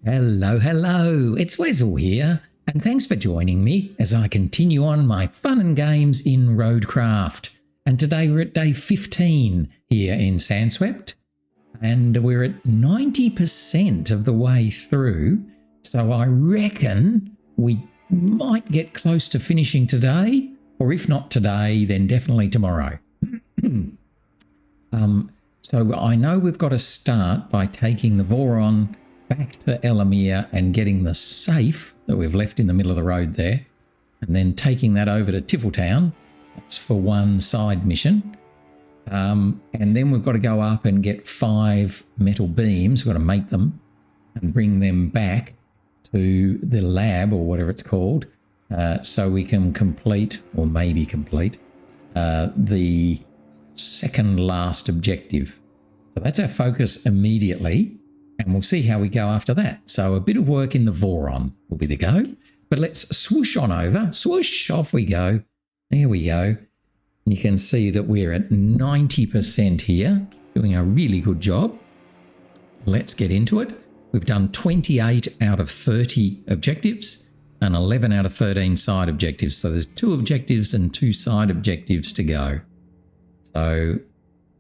Hello, hello, it's Wezel here, and thanks for joining me as I continue on my fun and games in RoadCraft. And today we're at day 15 here in Sandswept, and we're at 90% of the way through, so I reckon we might get close to finishing today, or if not today, then definitely tomorrow. So I know we've got to start by taking the Voron back to Elamir and getting the safe that we've left in the middle of the road there, and then taking that over to Tifletown. That's for one side mission. And then we've got to go up and get 5 metal beams. We've got to make them and bring them back to the lab or whatever it's called, so we can complete, or maybe complete, the second last objective. So that's our focus immediately, and we'll see how we go after that. So a bit of work in the Voron will be the go, but let's swoosh on over. Swoosh, off we go. There we go. And you can see that we're at 90% here, doing a really good job. Let's get into it. We've done 28 out of 30 objectives and 11 out of 13 side objectives. So there's 2 objectives and 2 side objectives to go. So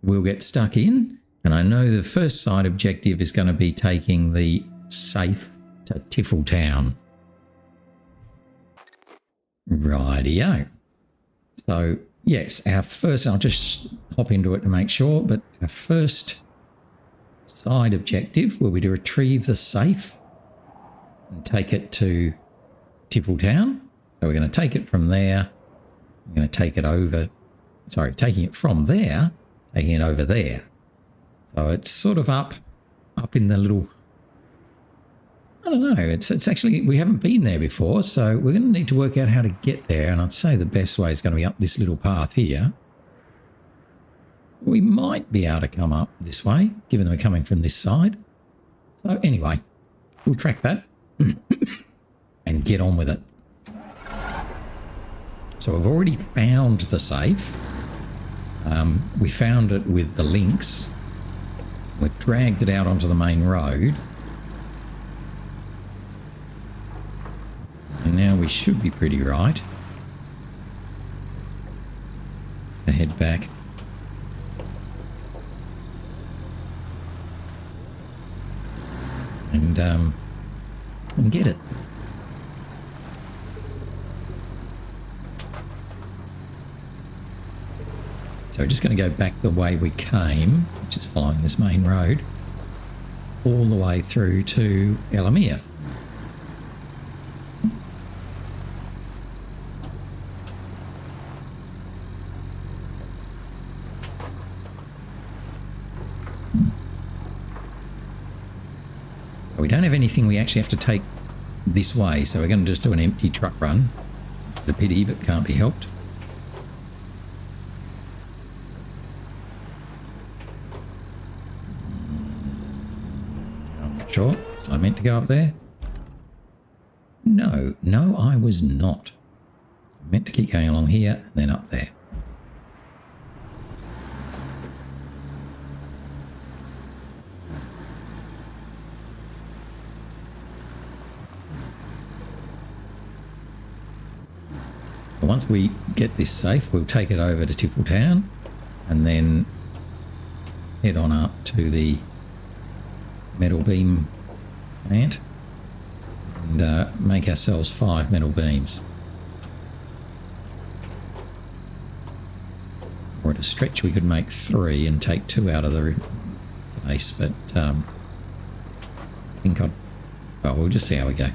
we'll get stuck in, and I know the first side objective is going to be taking the safe to Tifletown. Rightio. So yes, our first, I'll just hop into it to make sure, but our first side objective will be to retrieve the safe and take it to Tifletown. So we're going to take it from there. We're going to take it over. Sorry, taking it from there, taking it over there. So it's sort of up in the little, I don't know, it's actually, we haven't been there before, so we're going to need to work out how to get there, and I'd say the best way is going to be up this little path here. We might be able to come up this way, given we're coming from this side. So anyway, we'll track that and get on with it. So I've already found the safe. We found it with the links. We've dragged it out onto the main road. And now we should be pretty right to head back. And get it. So we're just going to go back the way we came, which is following this main road, all the way through to Elamir. We don't have anything we actually have to take this way, so we're going to just do an empty truck run. It's a pity, but can't be helped. Sure. So I meant to go up there? No, I was not. I meant to keep going along here and then up there. But once we get this safe, we'll take it over to Tifletown and then head on up to the metal beam plant and make ourselves 5 metal beams. Or at a stretch we could make 3 and take 2 out of the base, but I think well, we'll just see how we go.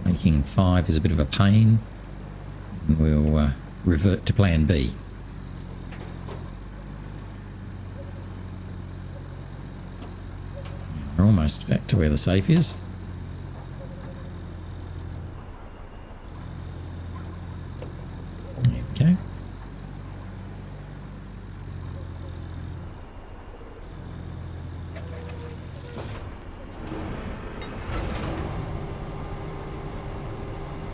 Making 5 is a bit of a pain, and we'll revert to plan B. We're almost back to where the safe is. There we go.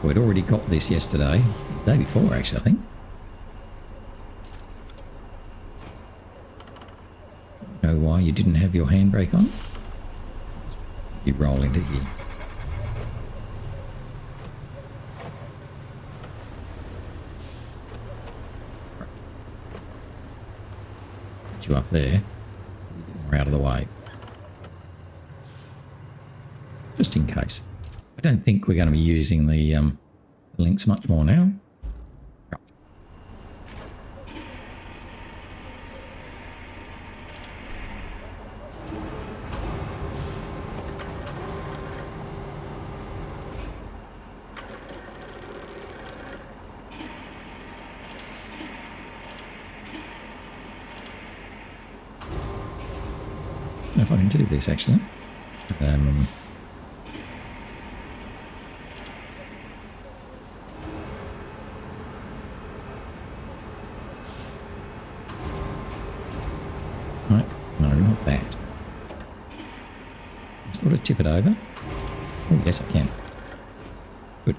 We'd already got this yesterday, the day before actually, I think. know why why you didn't have your handbrake on. You roll into here. Get you up there. We're out of the way. Just in case. I don't think we're going to be using the links much more now. I don't know if I can do this actually. Right, no, not that. Sort of tip it over. Oh, yes, I can. Good.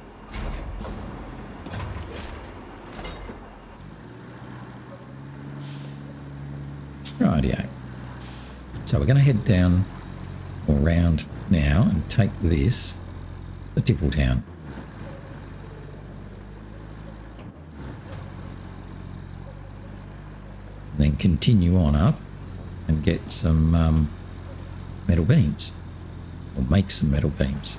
Rightio. So we're going to head down or round now and take this to Tiffeltown. Then continue on up and get some metal beams, or make some metal beams.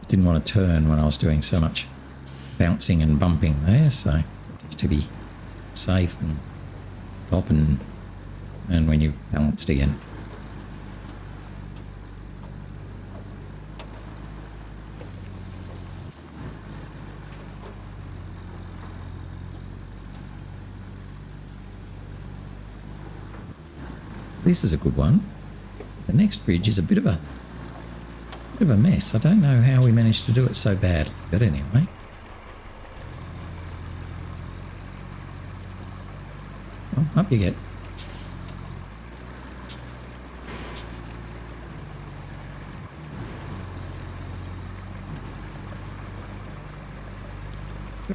Didn't want to turn when I was doing so much bouncing and bumping there, so just to be safe and stop and when you've balanced again. This is a good one. The next bridge is a bit of a mess. I don't know how we managed to do it so badly, but anyway. Well, up you get.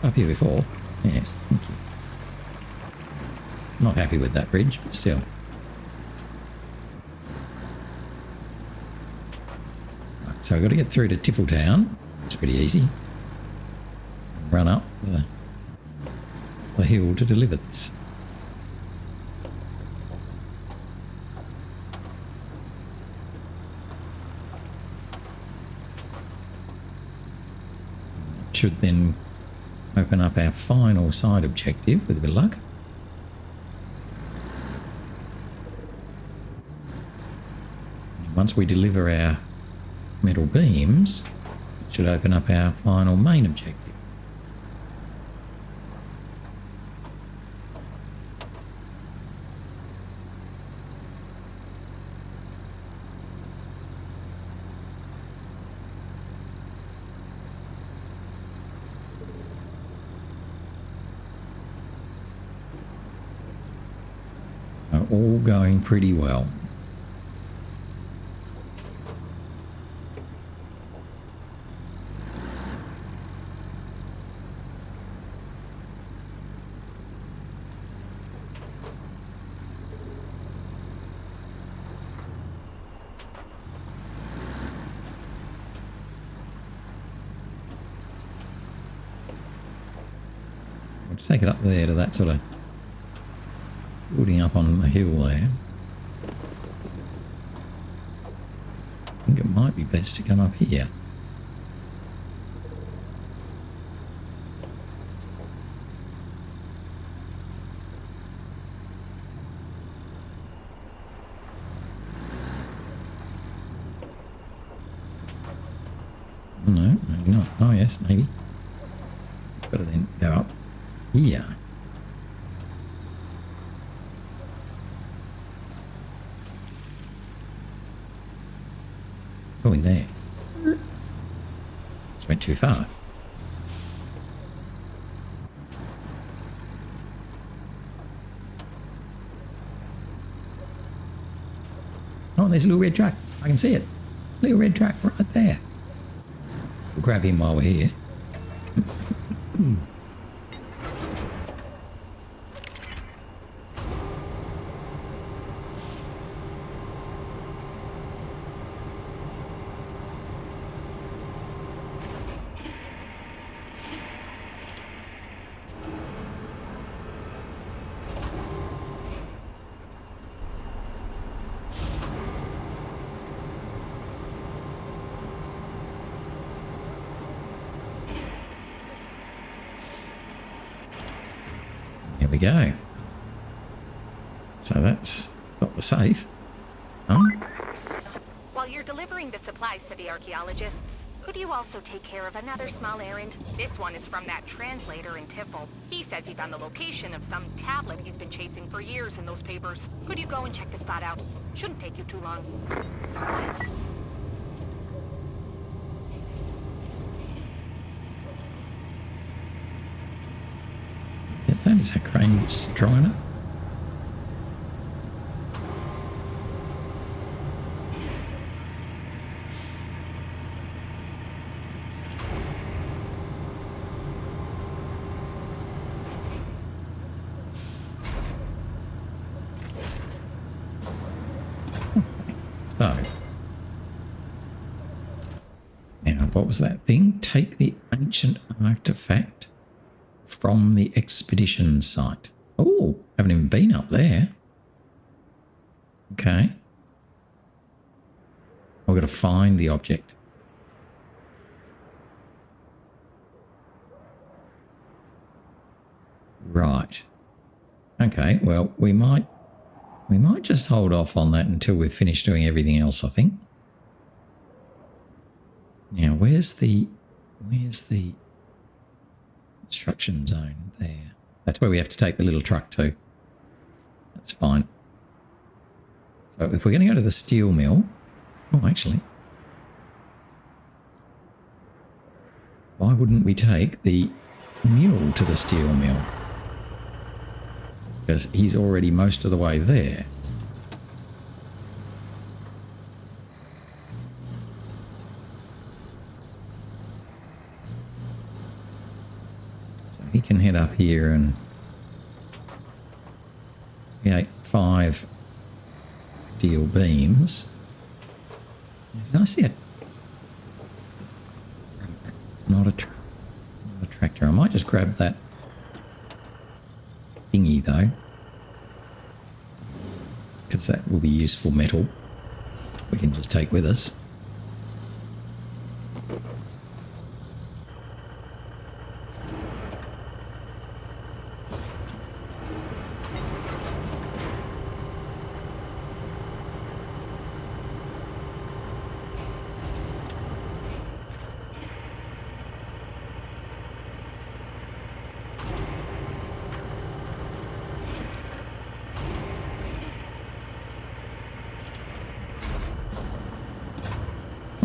Up here before. Yes, thank you. Not happy with that bridge, but still. So I've got to get through to Tiffeltown. It's pretty easy. Run up the hill to deliver this. Should then open up our final side objective with a bit of luck. And once we deliver our metal beams, it should open up our final main objective. All going pretty well. I'll take it up there to that sort of building up on the hill there. I think it might be best to come up here. No, maybe not. Oh yes, maybe. Better then go up here. Go in there. Just went too far. Oh, there's a little red truck. I can see it. Little red truck right there. We'll grab him while we're here. Here we go. So that's got the safe. While you're delivering the supplies to the archaeologists, could you also take care of another small errand? This one is from that translator in Tiffel. He says he found the location of some tablet he's been chasing for years in those papers. Could you go and check the spot out? Shouldn't take you too long. Get that? Is that crane strong enough? So, now what was that thing? Take the ancient artifact from the expedition site. Oh, haven't even been up there. Okay. I've got to find the object. Right. Okay, well, we might just hold off on that until we've finished doing everything else, I think. Now, where's the construction zone there? That's where we have to take the little truck to. That's fine. So if we're going to go to the steel mill... Oh, actually. Why wouldn't we take the mule to the steel mill? Because he's already most of the way there. So he can head up here and create 5 steel beams. Did I see it? Not a tractor. I might just grab that thingy though, because that will be useful metal we can just take with us.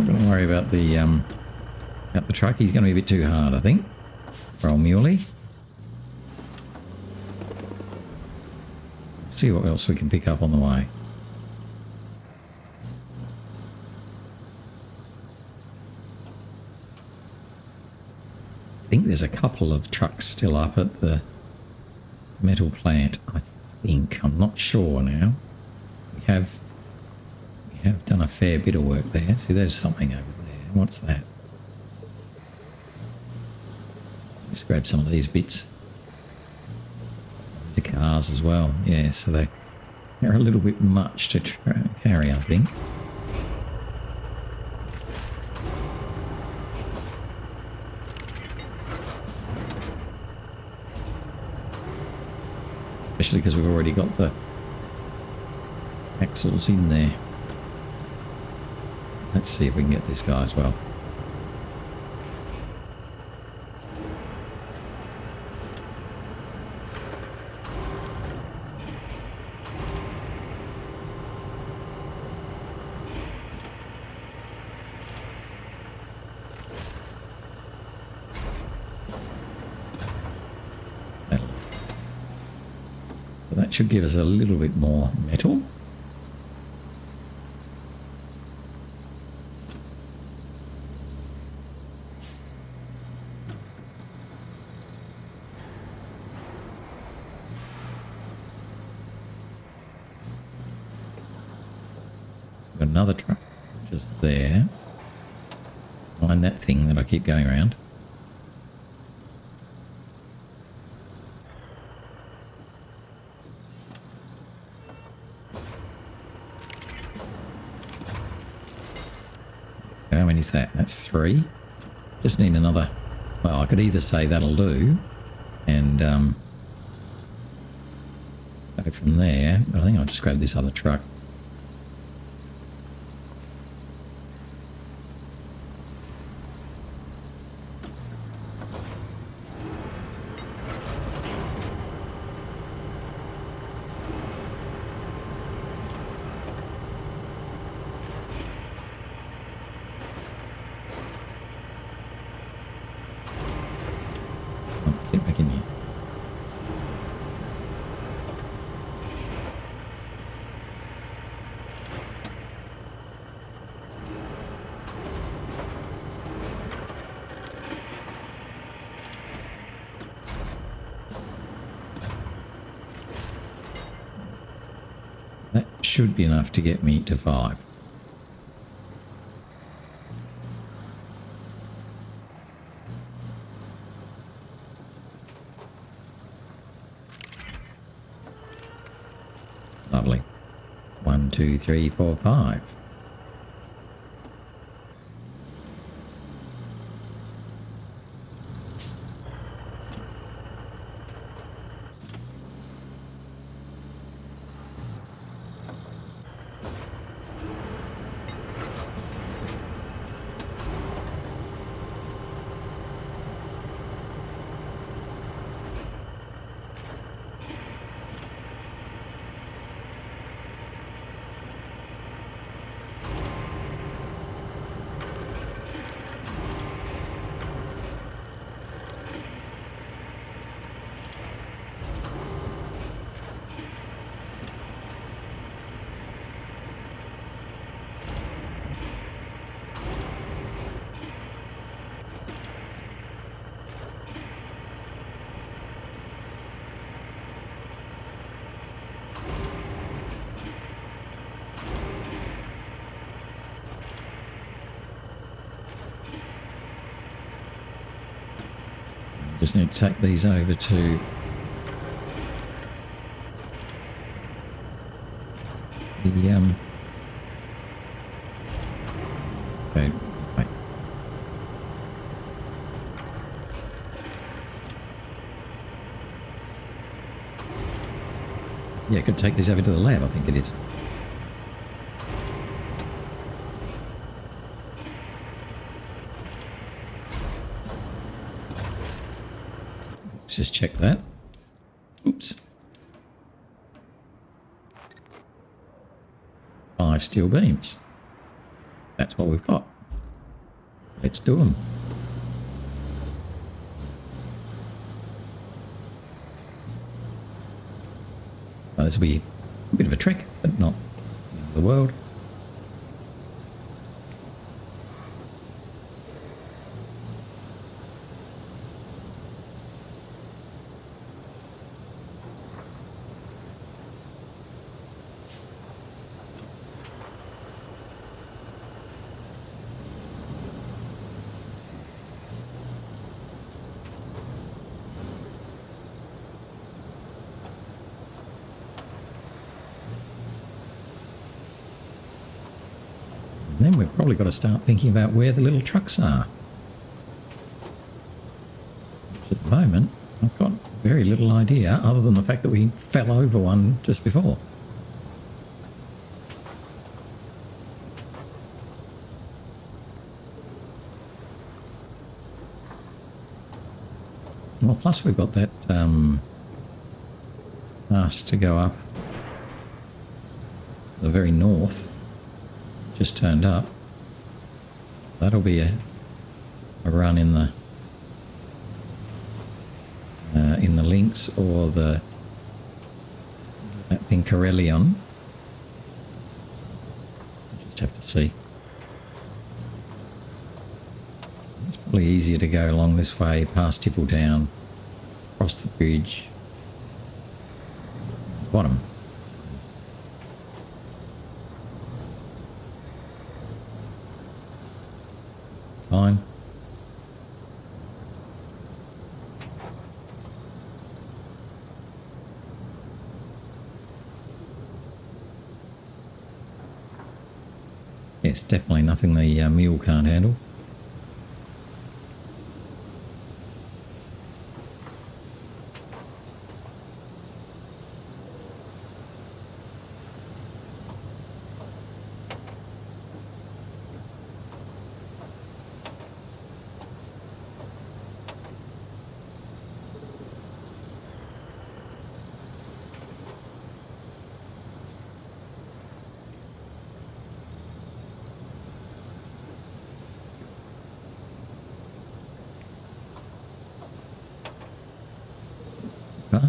Don't worry about the truck. He's going to be a bit too hard, I think, for old Muley. See what else we can pick up on the way. I think there's a couple of trucks still up at the metal plant. I think. I'm not sure now. We have done a fair bit of work there. See, there's something over there. What's that? Just grab some of these bits. The cars as well. Yeah, so they're a little bit much to carry, I think. Especially because we've already got the axles in there. Let's see if we can get this guy as well. So that should give us a little bit more metal. another truck just there. Find that thing that I keep going around. So how many is that? That's 3. Just need another. Well, I could either say that'll do and go from there. But I think I'll just grab this other truck. Get back in here. That should be enough to get me to 5. Lovely. 1, 2, 3, 4, 5. Just need to take these over to the okay, wait. Yeah, I could take these over to the lab, I think it is. Let's just check that. Oops. 5 steel beams. That's what we've got. Let's do them. Well, this will be a bit of a trek, but not the end of the world. And then we've probably got to start thinking about where the little trucks are. Which at the moment, I've got very little idea other than the fact that we fell over one just before. Well, plus we've got that mast to go up the very north. Just turned up. That'll be a run in the Lynx or that thing Corellion. Just have to see. It's probably easier to go along this way past Tippletown, across the bridge, bottom. Fine. It's definitely nothing the mule can't handle. Huh?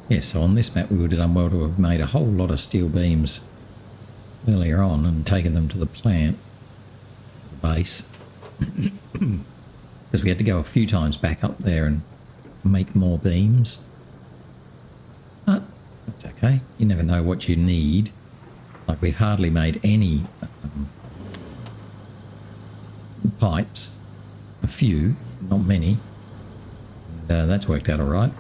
Yes, so on this map we would have done well to have made a whole lot of steel beams earlier on and taken them to the plant, the base, because we had to go a few times back up there and make more beams. But that's okay, you never know what you need. Like we've hardly made any pipes, a few, not many, and that's worked out all right.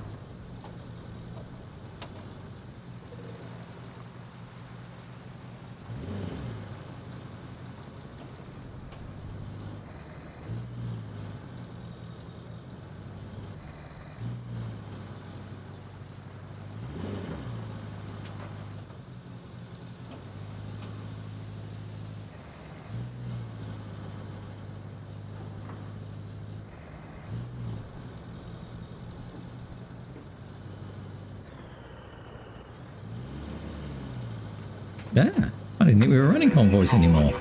Yeah, I didn't think we were running convoys anymore.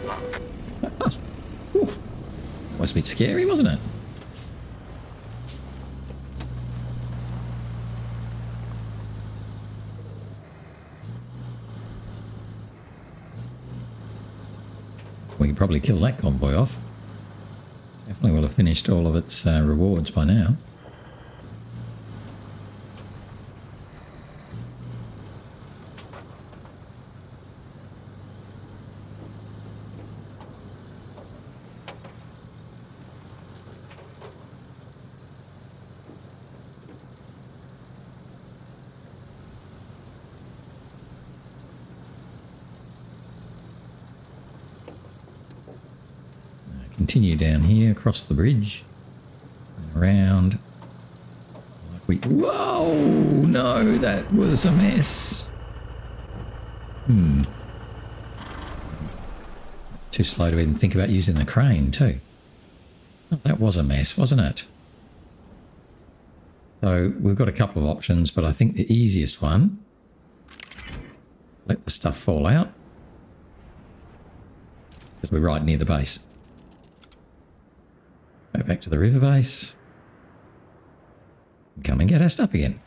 Was a bit scary, wasn't it? We can probably kill that convoy off. Definitely will have finished all of its rewards by now. Continue down here across the bridge and around. Whoa! No, that was a mess. Too slow to even think about using the crane too. Oh, that was a mess, wasn't it? So we've got a couple of options, but I think the easiest one, let the stuff fall out because we're right near the base. Go back to the river base. Come and get our stuff again.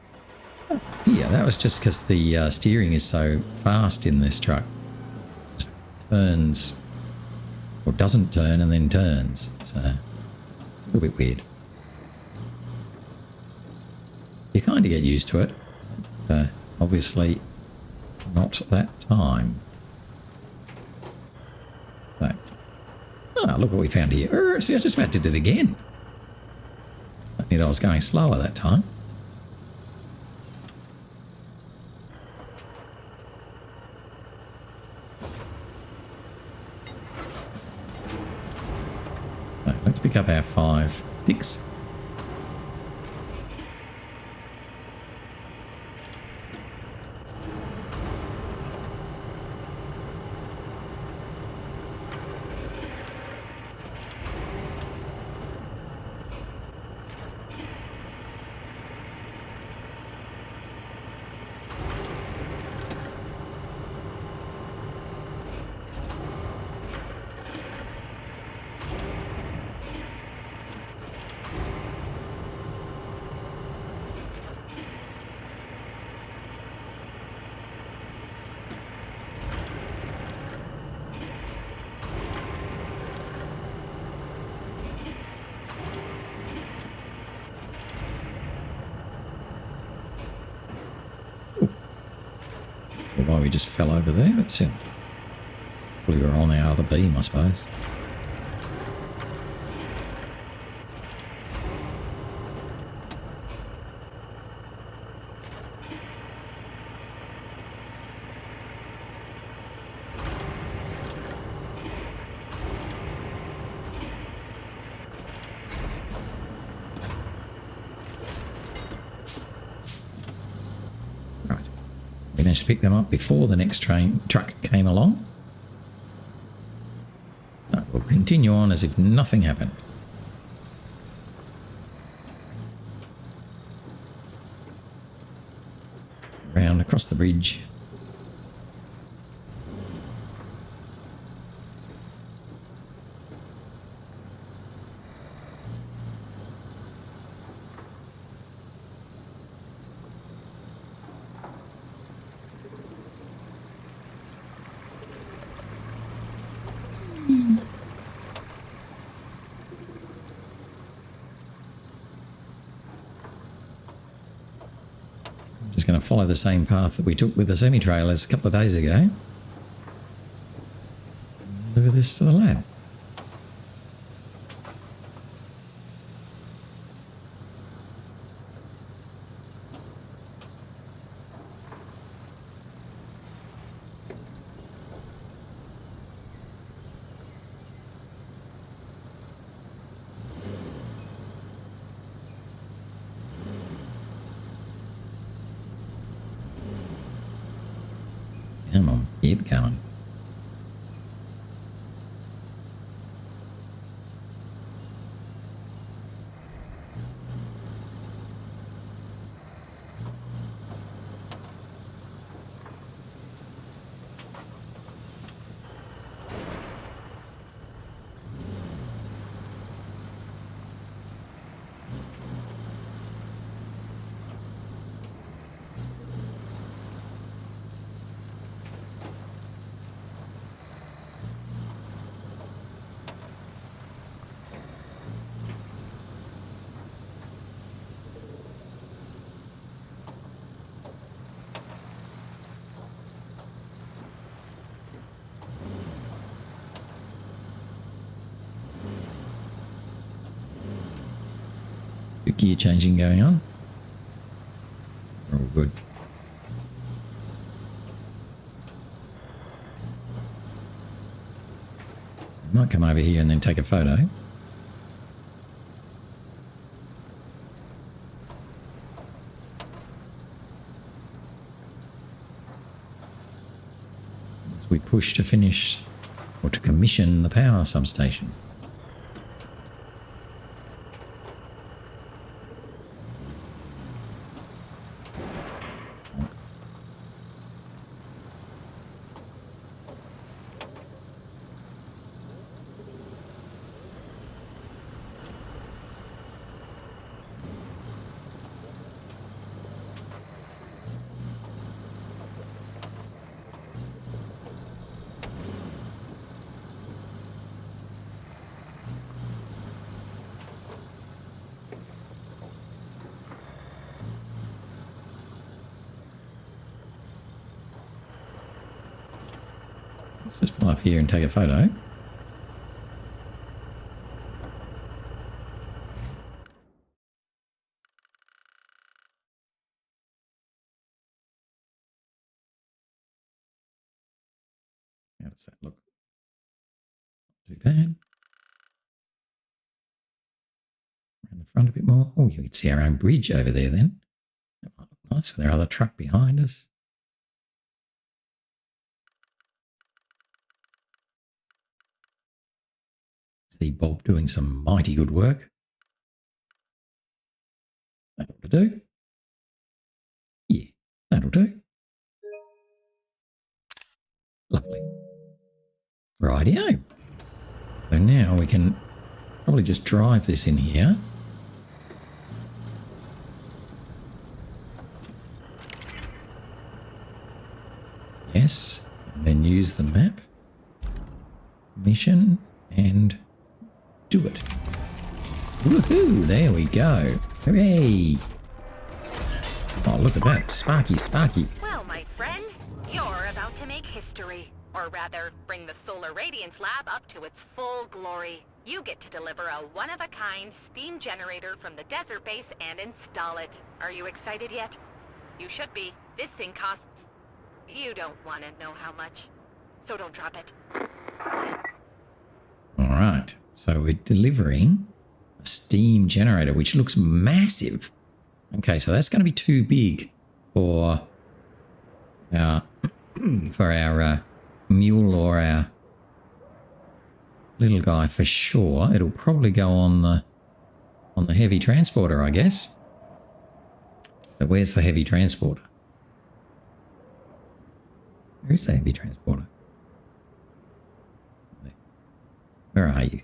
Oh, yeah, that was just because the steering is so fast in this truck. It turns, or doesn't turn and then turns. It's a little bit weird. You kind of get used to it. But, obviously not that time. So, oh, look what we found here. See, I just about did it again. I think I was going slower that time. So, let's pick up our 5 sticks. why we just fell over there. It's we were on our other beam, I suppose. Managed to pick them up before the next truck came along. So we'll continue on as if nothing happened. Round across the bridge. Just going to follow the same path that we took with the semi-trailers a couple of days ago. Deliver this to the lab. Come on, keep going. Bit gear changing going on. All good. Might come over here and then take a photo. As we push to finish or to commission the power substation. Let's just pull up here and take a photo. How does that look? Not too bad. Around the front a bit more. Oh, you can see our own bridge over there then. That might look nice with our other truck behind us. See Bob doing some mighty good work. That'll do. Yeah, that'll do. Lovely. Rightio. So now we can probably just drive this in here. Yes, and then use the map. Mission and do it. Woohoo! There we go. Hooray! Oh, look at that. Sparky, sparky. Well, my friend, you're a history. Or rather, bring the Solar Radiance Lab up to its full glory. You get to deliver a one-of-a-kind steam generator from the desert base and install it. Are you excited yet? You should be. This thing costs... You don't want to know how much. So don't drop it. Alright, so we're delivering a steam generator, which looks massive. Okay, so that's going to be too big for our, mule or our little guy for sure. It'll probably go on the heavy transporter, I guess. But where's the heavy transporter? Where's the heavy transporter? Where are you?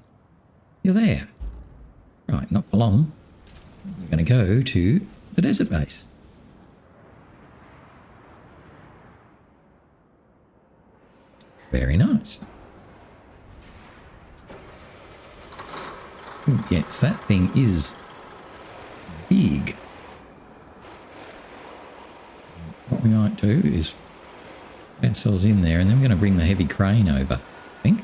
You're there. Right, not for long. You're going to go to the desert base. Very nice. Ooh, yes, that thing is big. What we might do is put ourselves in there, and then we're going to bring the heavy crane over, I think.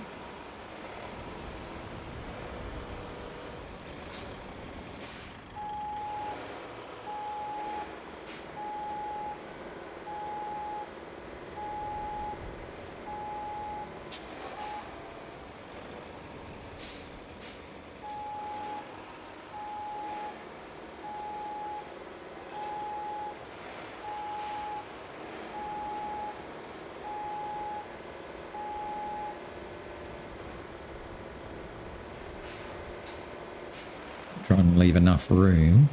Try and leave enough room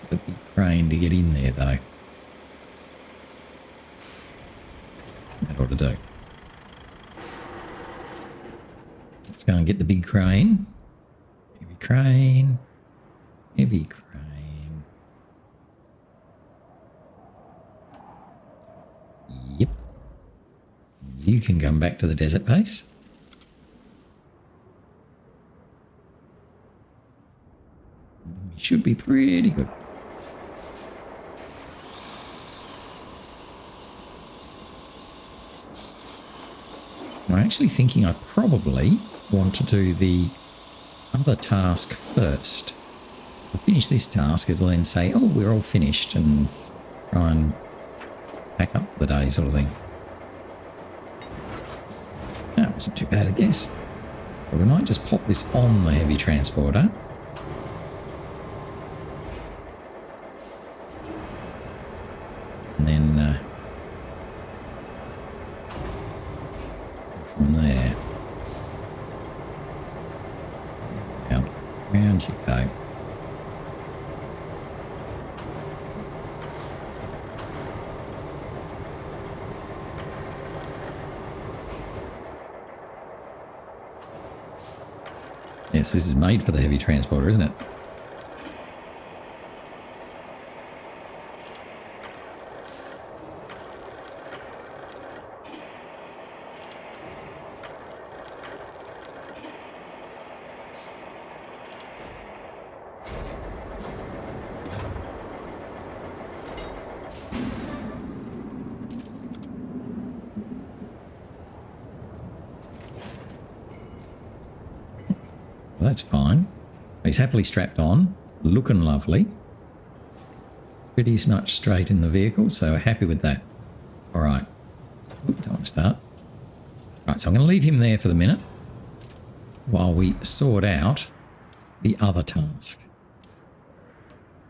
for the big crane to get in there, though. That ought to do. Let's go and get the big crane. Heavy crane. Heavy crane. Yep. You can come back to the desert base. Should be pretty good. I'm actually thinking I probably want to do the other task first. I'll finish this task, it'll then say, oh, we're all finished, and try and pack up the day sort of thing. That wasn't too bad, I guess. But we might just pop this on the heavy transporter. And then from there, round you go. Yes, this is made for the heavy transporter, isn't it? That's fine. He's happily strapped on, looking lovely. Pretty much straight in the vehicle, so happy with that. All right. Oops, don't want to start. Right, so I'm going to leave him there for the minute while we sort out the other task.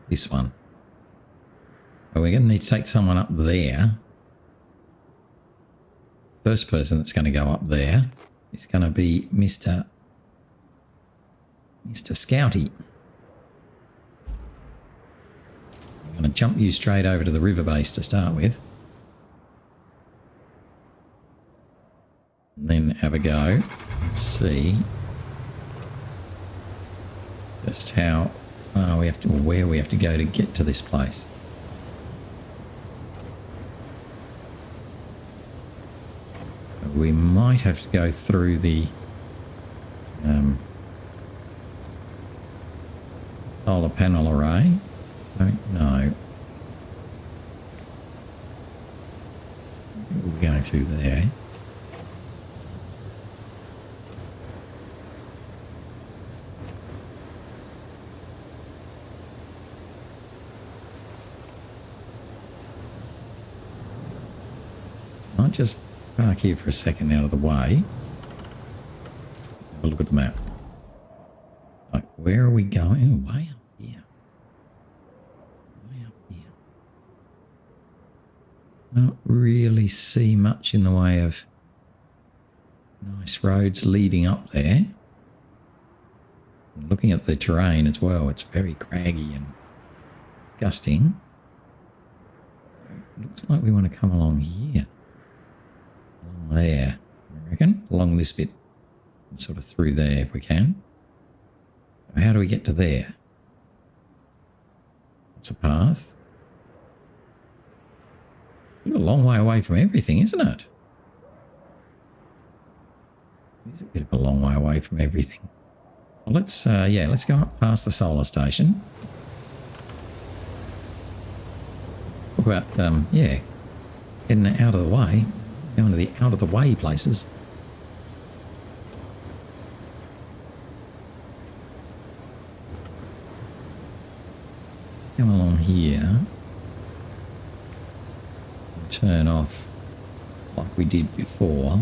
This one. So we're going to need to take someone up there. First person that's going to go up there is going to be Mr. Scouty. I'm going to jump you straight over to the river base to start with. And then have a go. See just how far we have to, or where we have to go to get to this place. We might have to go through the solar panel array. Don't know. We'll go through there. Might just park here for a second out of the way. Have a look at the map. Like, where are we going? Oh, way up here. Way up here. Can't really see much in the way of nice roads leading up there. And looking at the terrain as well, it's very craggy and disgusting. Looks like we want to come along here. Along there, I reckon. Along this bit. And sort of through there if we can. So how do we get to there? It's a path. We're a long way away from everything, isn't it? It's a bit of a long way away from everything. Well, let's go up past the solar station. Talk about, getting out of the way. Going to the out of the way places. Come along here. Turn off like we did before.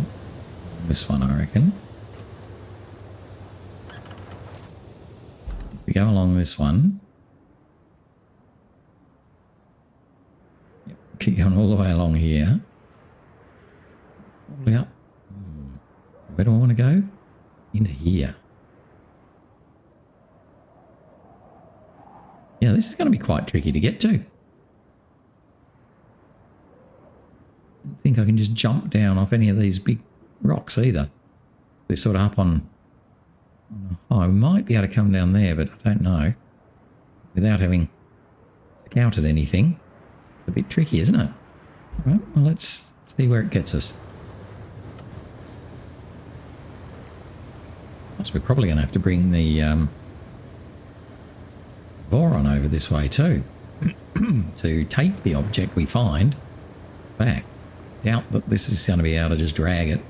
This one, I reckon. We go along this one. Yep, keep going all the way along here. All the way up. Where do I want to go? Into here. Yeah, this is going to be quite tricky to get to. I don't think I can just jump down off any of these big rocks either. They're sort of up on I might be able to come down there, but I don't know. Without having scouted anything. It's a bit tricky, isn't it? Right, well, let's see where it gets us. Plus, we're probably going to have to bring the boron over this way too. To take the object we find back. Doubt that this is going to be able to just drag it.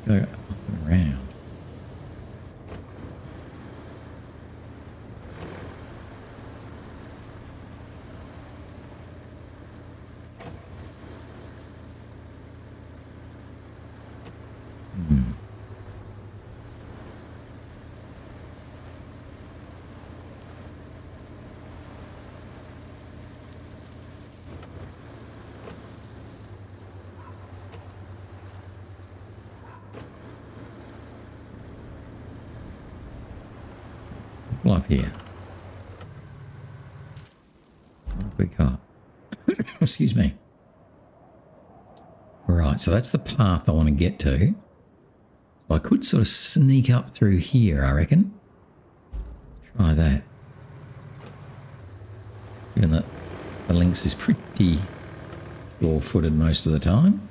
Go up and around. Up here. What have we got? Excuse me. Right, so that's the path I want to get to. So I could sort of sneak up through here, I reckon. Try that. Given that the Lynx is pretty sure-footed most of the time.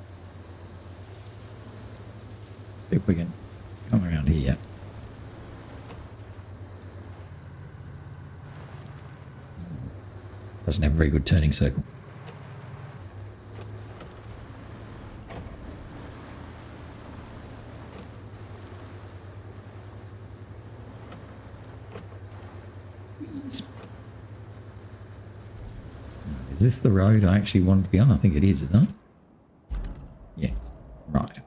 See if we can come around here. Doesn't have a very good turning circle. Is this the road I actually wanted to be on? I think it is, isn't it? Yes. Right.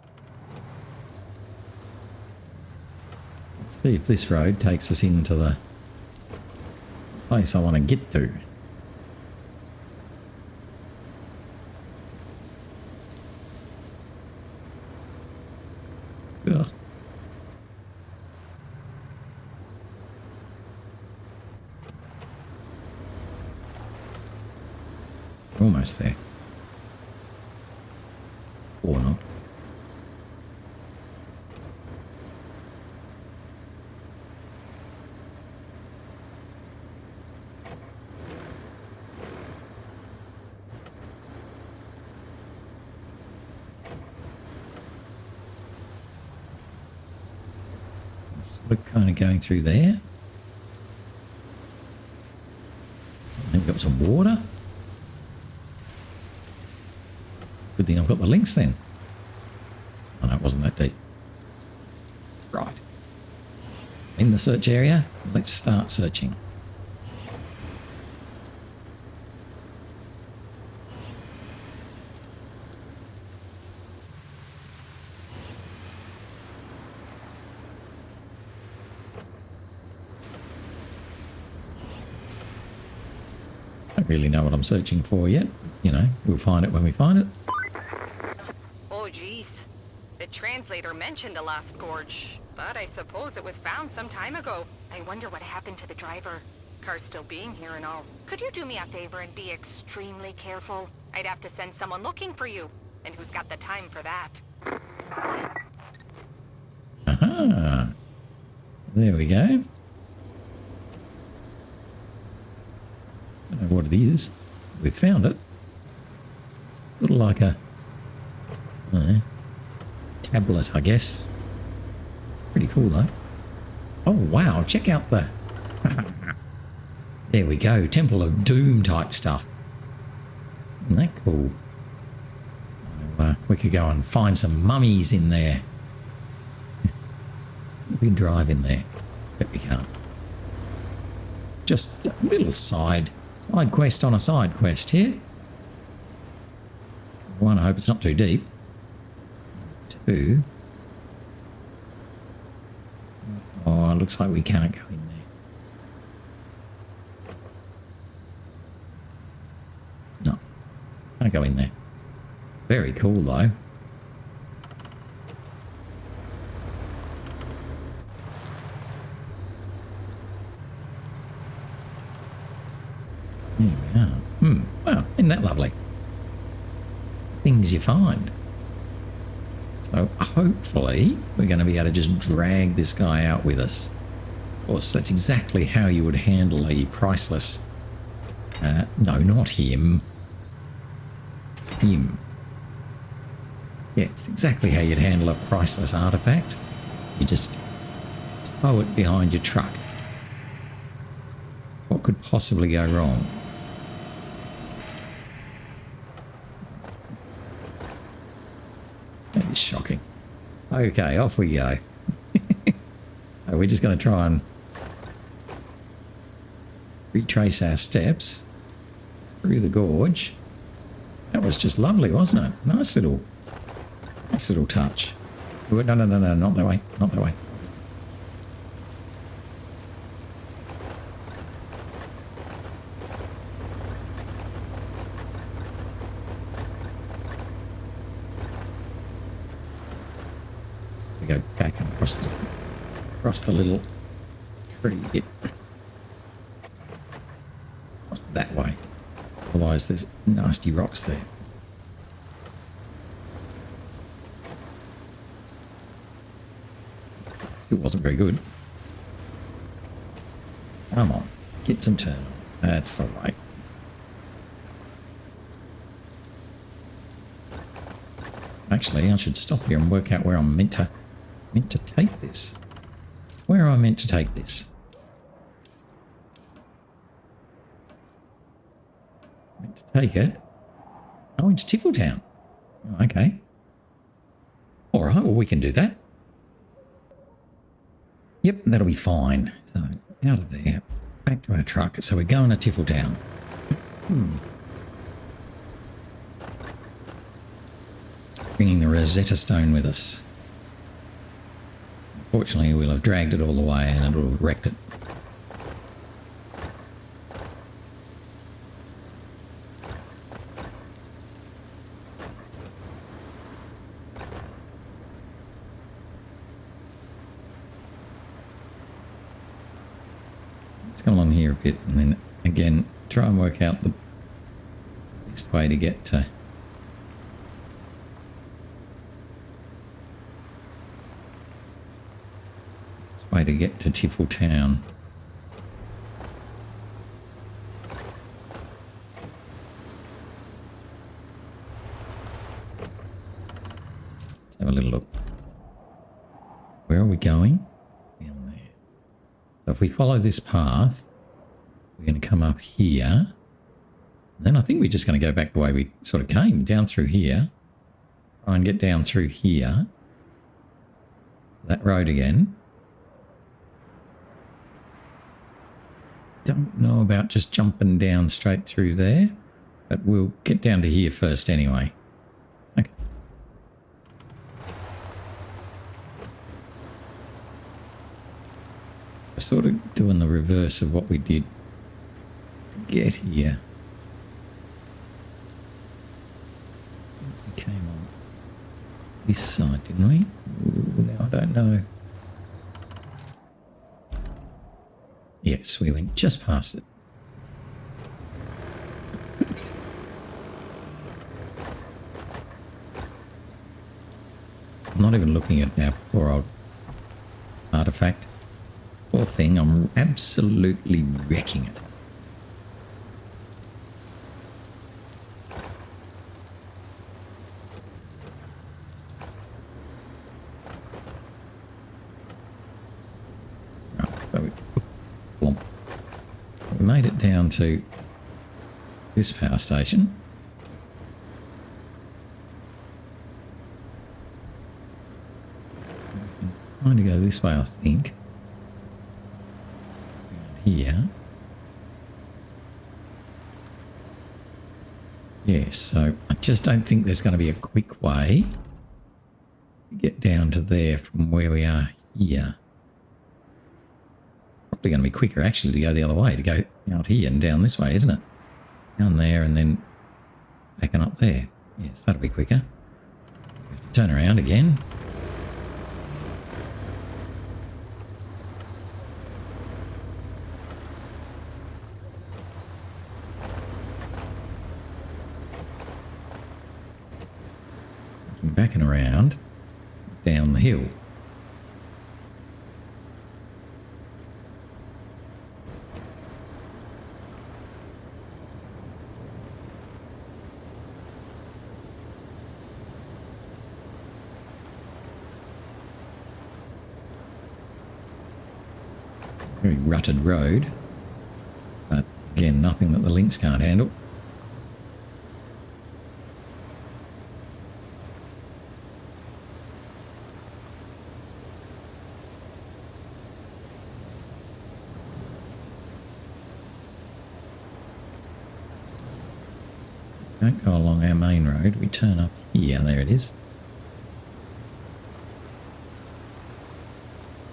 Let's see if this road takes us into the place I want to get to. Ugh. Almost there. Or not. We're kind of going through there. I think we've got some water. Good thing I've got the links then. Oh no, it wasn't that deep. In the search area, let's start searching. I don't really know what I'm searching for yet. You know, we'll find it when we find it. Oh, geez. The translator mentioned a lost gorge, but I suppose it was found some time ago. I wonder what happened to the driver. Car's still being here and all. Could you do me a favor and be extremely careful? I'd have to send someone looking for you. And who's got the time for that? Aha! There we go. I don't know what it is. We found it. Little like a I don't know, tablet, I guess. Pretty cool though. Oh wow, check out the there we go, Temple of Doom type stuff. Isn't that cool? We could go and find some mummies in there. We can drive in there, but we can't. Just a little side quest on a side quest here. One, I hope it's not too deep. Two. Oh, it looks like we can't go in there. No, can't go in there. Very cool though. There we are. Well, isn't that lovely? Things you find. So hopefully we're going to be able to just drag this guy out with us. Of course, that's exactly how you would handle a priceless... no, not him. Him. Yes, exactly how you'd handle a priceless artifact. You just tow it behind your truck. What could possibly go wrong? That is shocking. Okay, off we go. We're just going to try and retrace our steps through the gorge. That was just lovely, wasn't it? Nice little touch. No, not that way, not that way. We go back and across the little tree bit. Across that way. Otherwise there's nasty rocks there. Still wasn't very good. Come on, get some turn. That's the way. Actually, I should stop here and work out where I'm meant to take this. Where am I meant to take this? Meant to take it. Oh, into Tiffeltown. Oh, okay. All right, well, we can do that. Yep, that'll be fine. So, out of there, back to our truck. So we're going to Tiffeltown. Bringing the Rosetta Stone with us. Unfortunately, we'll have dragged it all the way and it'll have wrecked it. Let's come along here a bit and then again try and work out the best way to get to Tiffeltown. Let's have a little look. Where are we going? Down there. So if we follow this path, we're going to come up here. And then I think we're just going to go back the way we sort of came, down through here. Try and get down through here. That road again. don't know about just jumping down straight through there, but we'll get down to here first anyway. Okay. Sort of doing the reverse of what we did to get here. We came on this side, didn't we? Ooh, now I don't know. Yes, we went just past it. I'm not even looking at our poor old artifact. Poor thing, I'm absolutely wrecking it. Right, so we made it down to this power station. Trying to go this way, I think. Here. Yes, so I just don't think there's going to be a quick way to get down to there from where we are here. Probably going to be quicker actually to go the other way, to go out here and down this way, isn't it? Down there and then back and up there. Yes, that'll be quicker. We have to turn around again. Back and around down the hill. Very rutted road, but again, nothing that the links can't handle. Don't go along our main road, we turn up here, there it is.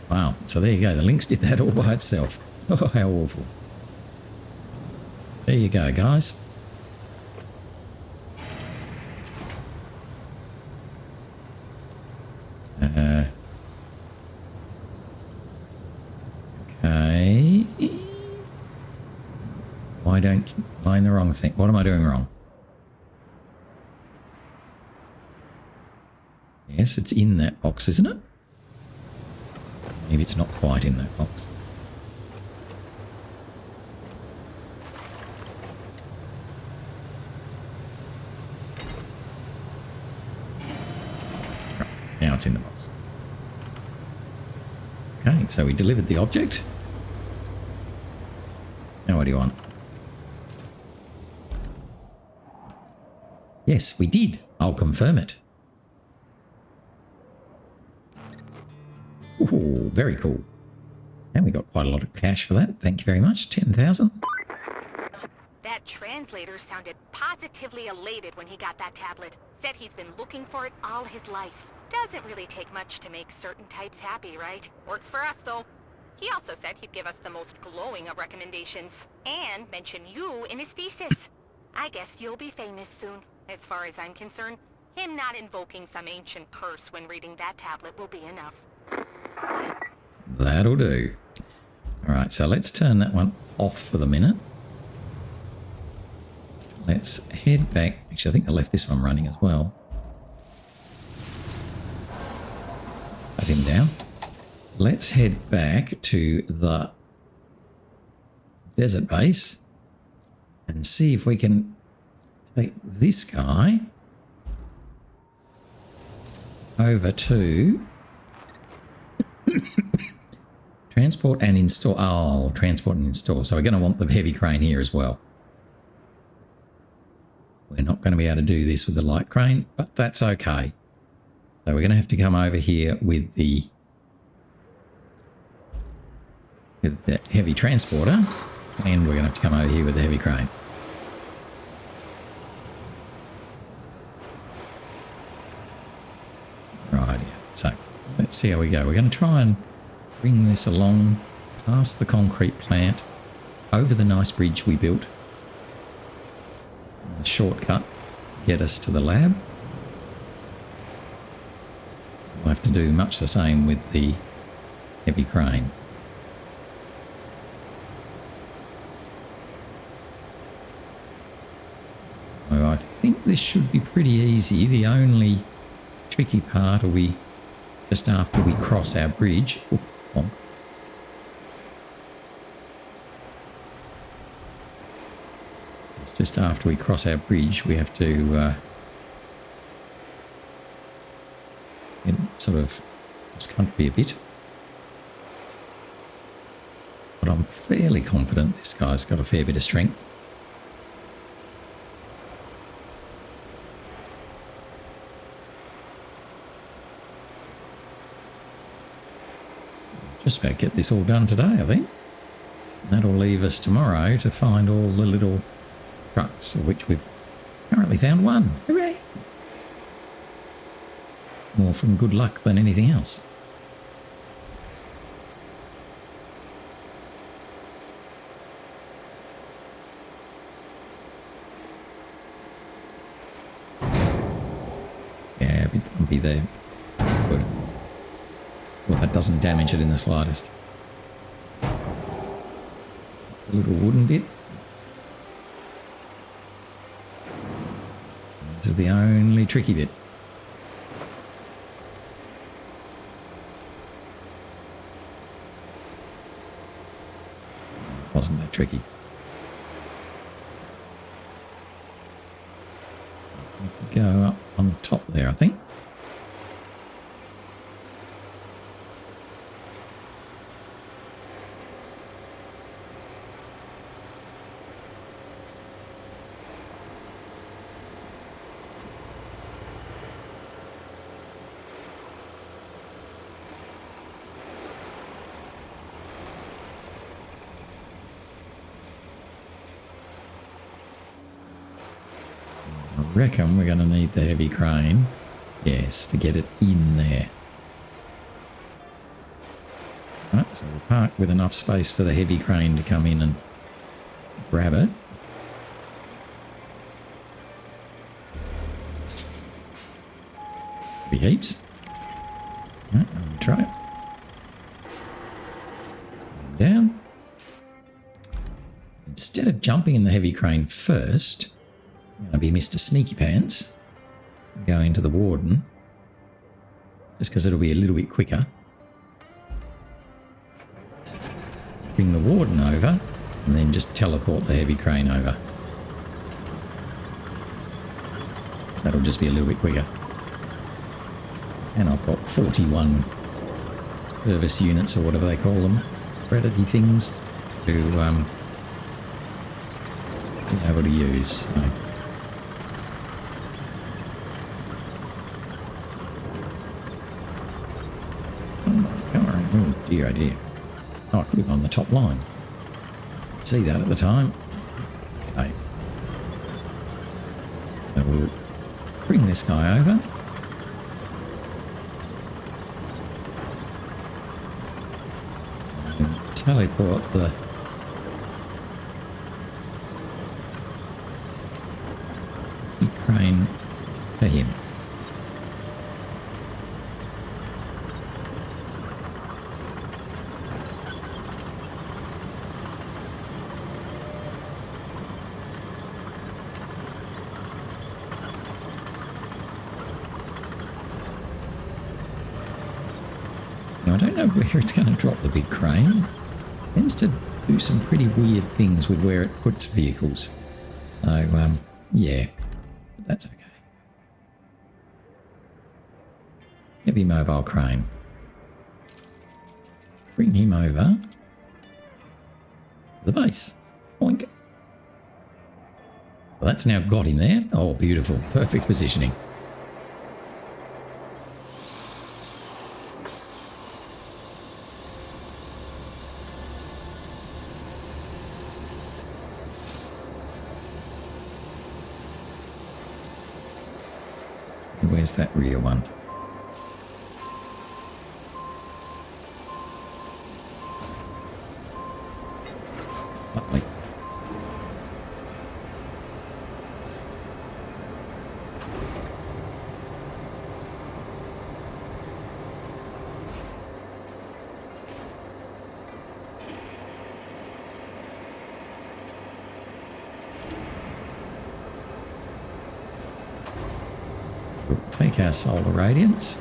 Wow, so there you go, the links did that all by itself. Oh, how awful. There you go, guys. Okay. Why don't you find the wrong thing? What am I doing wrong? Yes, it's in that box, isn't it? Maybe it's not quite in that box. Right, now it's in the box. Okay, so we delivered the object. Now what do you want? Yes, we did. I'll confirm it. Ooh, very cool. And we got quite a lot of cash for that. Thank you very much. 10,000. That translator sounded positively elated when he got that tablet. Said he's been looking for it all his life. Doesn't really take much to make certain types happy, right? Works for us, though. He also said he'd give us the most glowing of recommendations. And mention you in his thesis. I guess you'll be famous soon. As far as I'm concerned, him not invoking some ancient curse when reading that tablet will be enough. That'll do. Alright, so let's turn that one off for the minute. Let's head back. Actually, I think I left this one running as well. Put him down. Let's head back to the desert base and see if we can take this guy over to transport and install. Oh, transport and install. So we're going to want the heavy crane here as well. We're not going to be able to do this with the light crane, but that's okay. So we're going to have to come over here with the heavy transporter And we're going to have to come over here with the heavy crane. Right, so let's see how we go. We're going to try and bring this along past the concrete plant, over the nice bridge we built. The shortcut get us to the lab. We'll have to do much the same with the heavy crane. So I think this should be pretty easy. The only tricky part will be just after we cross our bridge. Oh, bonk. It's just after we cross our bridge, we have to sort of cross country a bit. But I'm fairly confident this guy's got a fair bit of strength. Just about get this all done today, I think. And that'll leave us tomorrow to find all the little trucks, of which we've currently found one. Hooray! More from good luck than anything else. Yeah, a bit bumpy there. Good. Well, that doesn't damage it in the slightest. A little wooden bit. This is the only tricky bit. Wasn't that tricky. Go up on top there, I think. I reckon we're going to need the heavy crane, yes, to get it in there. Right, so we'll park with enough space for the heavy crane to come in and grab it. Be heaps. Right, I'll try it. Down. Instead of jumping in the heavy crane first, I'm going to be Mr. Sneaky Pants. Go into the warden. Just because it'll be a little bit quicker. Bring the warden over. And then just teleport the heavy crane over. So that'll just be a little bit quicker. And I've got 41 service units or whatever they call them. Predator things. To be able to use. So. Oh dear, oh dear. Oh, I could have gone the top line. See that at the time. Okay. So we'll bring this guy over. And teleport the crane to him. Now, I don't know where it's going to drop the big crane. It tends to do some pretty weird things with where it puts vehicles. So, yeah, but that's okay. Heavy mobile crane. Bring him over to the base. Boink. Well, that's now got him there. Oh, beautiful. Perfect positioning. where's that rear one? Lovely. We'll take our solar radiance.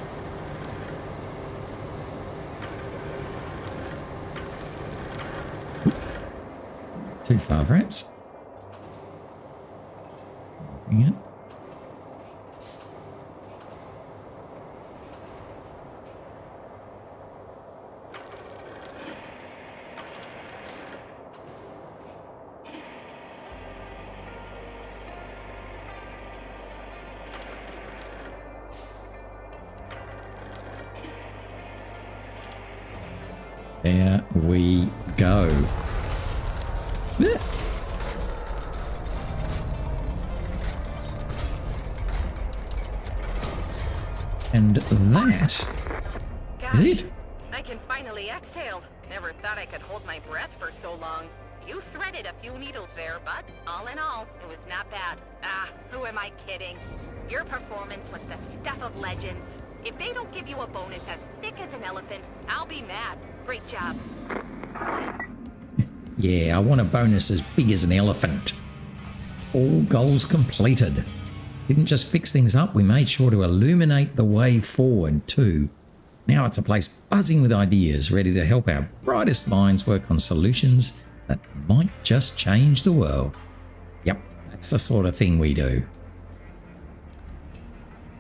Too far, perhaps. Bring it. There we go. And that is it. I can finally exhale. Never thought I could hold my breath for so long. You threaded a few needles there, but all in all, it was not bad. Ah, who am I kidding? Your performance was the stuff of legends. If they don't give you a bonus as thick as an elephant, I'll be mad. Great job. Yeah, I want a bonus as big as an elephant. All goals completed. Didn't just fix things up, we made sure to illuminate the way forward too. Now it's a place buzzing with ideas, ready to help our brightest minds work on solutions that might just change the world. Yep, that's the sort of thing we do.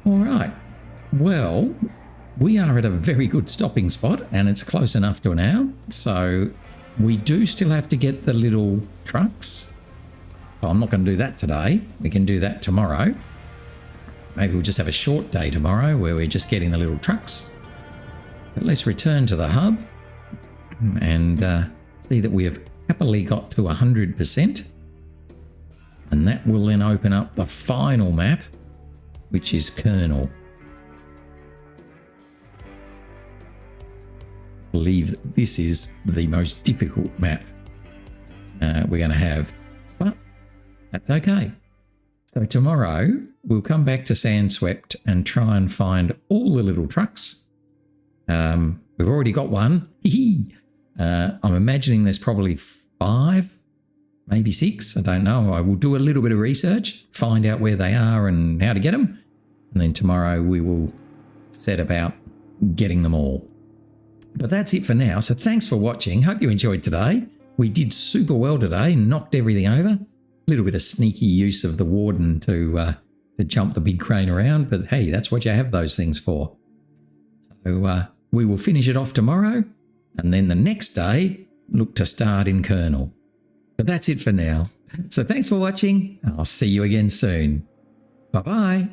All right, well, we are at a very good stopping spot and it's close enough to an hour. So we do still have to get the little trucks. Oh, I'm not going to do that today. We can do that tomorrow. Maybe we'll just have a short day tomorrow where we're just getting the little trucks. But let's return to the hub and see that we have happily got to 100%. And that will then open up the final map, which is Kernel. I believe that this is the most difficult map we're going to have, but that's okay. So tomorrow we'll come back to Sandswept and try and find all the little trucks. We've already got one. I'm imagining there's probably 5, maybe 6. I don't know. I will do a little bit of research, find out where they are and how to get them. And then tomorrow we will set about getting them all. But that's it for now. So thanks for watching. Hope you enjoyed today. We did super well today, knocked everything over. A little bit of sneaky use of the warden to jump the big crane around, but hey, that's what you have those things for. So we will finish it off tomorrow, and then the next day, look to start in Kernel. But that's it for now. So thanks for watching, and I'll see you again soon. Bye-bye.